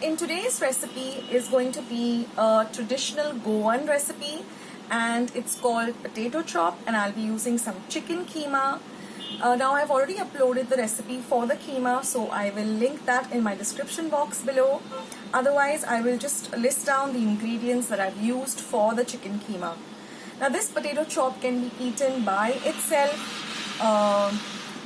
in today's recipe is going to be a traditional Goan recipe, and it's called potato chop, and I'll be using some chicken keema. Now I've already uploaded the recipe for the keema, so I will link that in my description box below. Otherwise, I will just list down the ingredients that I've used for the chicken keema. Now this potato chop can be eaten by itself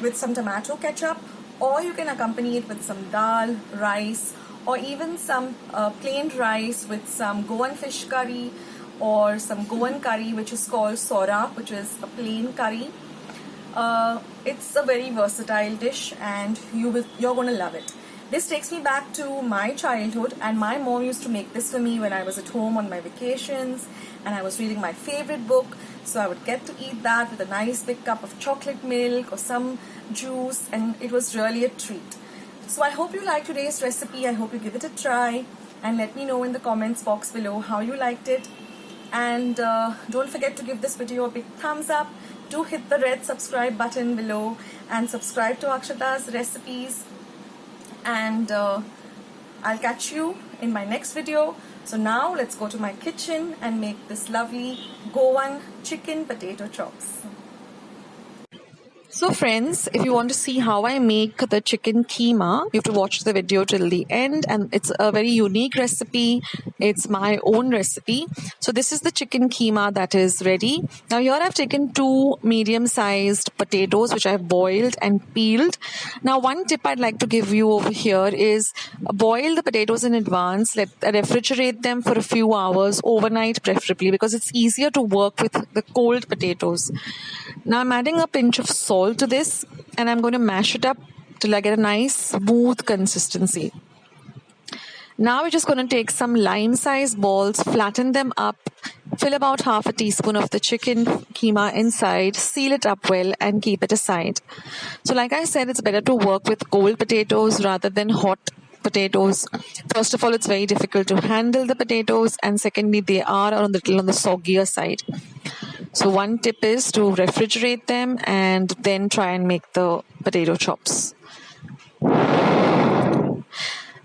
with some tomato ketchup, or you can accompany it with some dal, rice, or even some plain rice with some Goan fish curry or some Goan curry, which is called sorap, which is a plain curry. It's a very versatile dish, and you're going to love it. This takes me back to my childhood, and my mom used to make this for me when I was at home on my vacations and I was reading my favorite book. So I would get to eat that with a nice big cup of chocolate milk or some juice, and it was really a treat. So I hope you like today's recipe. I hope you give it a try and let me know in the comments box below how you liked it. And don't forget to give this video a big thumbs up. Do hit the red subscribe button below and subscribe to Akshata's recipes. And I'll catch you in my next video. So now let's go to my kitchen and make this lovely Goan chicken potato chops. So friends, if you want to see how I make the chicken keema, you have to watch the video till the end, and it's a very unique recipe. It's my own recipe. So this is the chicken keema that is ready. Now here I've taken 2 medium-sized potatoes which I've boiled and peeled. Now one tip I'd like to give you over here is boil the potatoes in advance, refrigerate them for a few hours, overnight preferably, because it's easier to work with the cold potatoes. Now I'm adding a pinch of salt to this, and I'm going to mash it up till I get a nice smooth consistency. Now we're just going to take some lime-sized balls, flatten them up, fill about half a teaspoon of the chicken keema inside, seal it up well, and keep it aside. So like I said, it's better to work with cold potatoes rather than hot potatoes. First of all, it's very difficult to handle the potatoes, and secondly, they are a little on the soggier side. So one tip is to refrigerate them and then try and make the potato chops.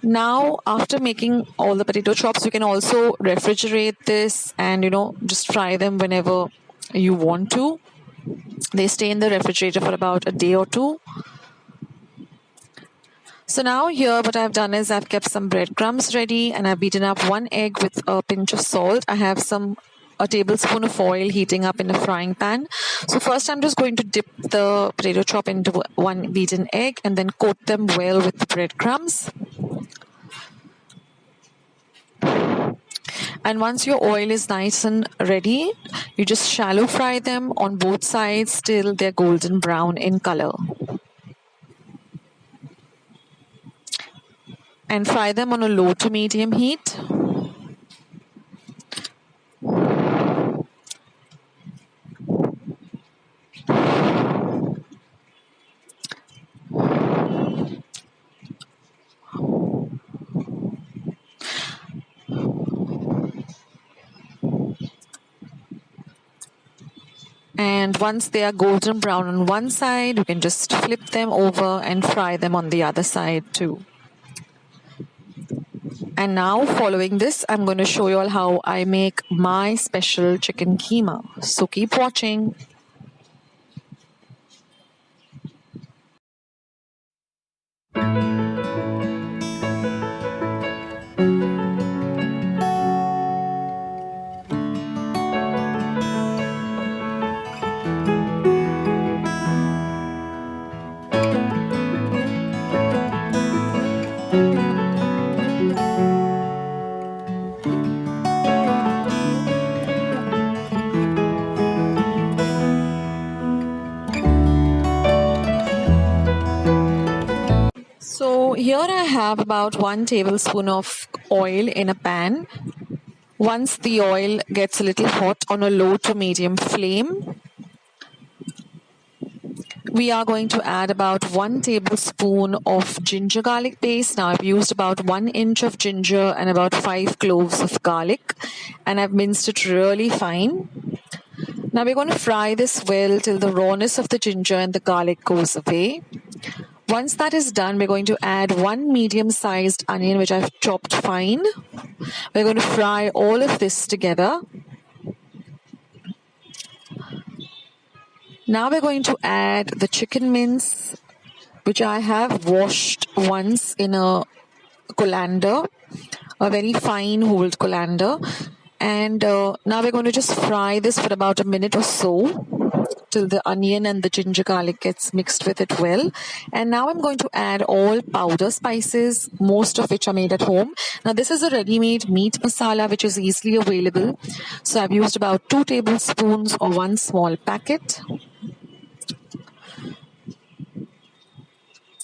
Now, after making all the potato chops, you can also refrigerate this and, just fry them whenever you want to. They stay in the refrigerator for about a day or two. So now here what I've done is I've kept some breadcrumbs ready, and I've beaten up 1 egg with a pinch of salt. I have a tablespoon of oil heating up in a frying pan. So first I'm just going to dip the potato chop into 1 beaten egg and then coat them well with the breadcrumbs. And once your oil is nice and ready, you just shallow fry them on both sides till they're golden brown in color. And fry them on a low to medium heat. And once they are golden brown on one side, you can just flip them over and fry them on the other side too. And now, following this, I'm going to show you all how I make my special chicken keema. So keep watching. So here I have about 1 tablespoon of oil in a pan. Once the oil gets a little hot on a low to medium flame, we are going to add about 1 tablespoon of ginger garlic paste. Now I've used about 1 inch of ginger and about 5 cloves of garlic, and I've minced it really fine. Now we're going to fry this well till the rawness of the ginger and the garlic goes away. Once that is done, we're going to add 1 medium-sized onion, which I've chopped fine. We're going to fry all of this together. Now we're going to add the chicken mince, which I have washed once in a colander, a very fine whole colander. And now we're going to just fry this for about a minute or so till the onion and the ginger garlic gets mixed with it well. And now I'm going to add all powder spices, most of which are made at home. Now this is a ready-made meat masala which is easily available. So I've used about 2 tablespoons or 1 small packet.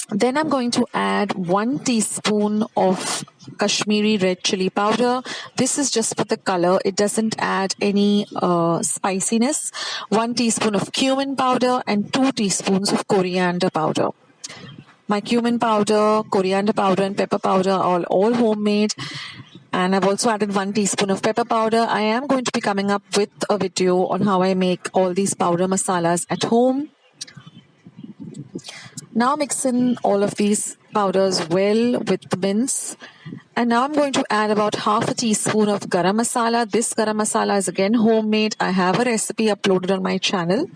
Then I'm going to add 1 teaspoon of Kashmiri red chili powder. This is just for the color. It doesn't add any spiciness. 1 teaspoon of cumin powder and 2 teaspoons of coriander powder. My cumin powder, coriander powder and pepper powder are all homemade. And I've also added 1 teaspoon of pepper powder. I am going to be coming up with a video on how I make all these powder masalas at home. Now mix in all of these powders well with the mince. And now I'm going to add about half a teaspoon of garam masala. This garam masala is again homemade. I have a recipe uploaded on my channel.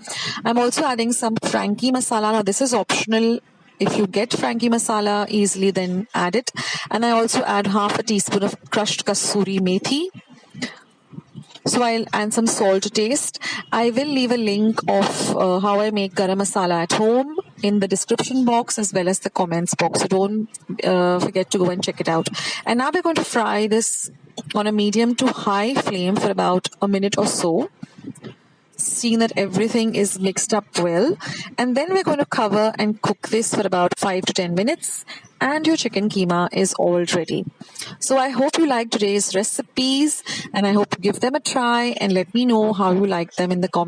I'm also adding some Frankie masala. Now this is optional. If you get Frankie masala easily, then add it. And I also add half a teaspoon of crushed kasuri methi. So I'll add some salt to taste. I will leave a link of how I make garam masala at home in the description box as well as the comments box. So don't forget to go and check it out. And now we're going to fry this on a medium to high flame for about a minute or so. Seeing that everything is mixed up well. And then we're going to cover and cook this for about 5 to 10 minutes. And your chicken keema is all ready. So I hope you like today's recipes and I hope you give them a try and let me know how you like them in the comments.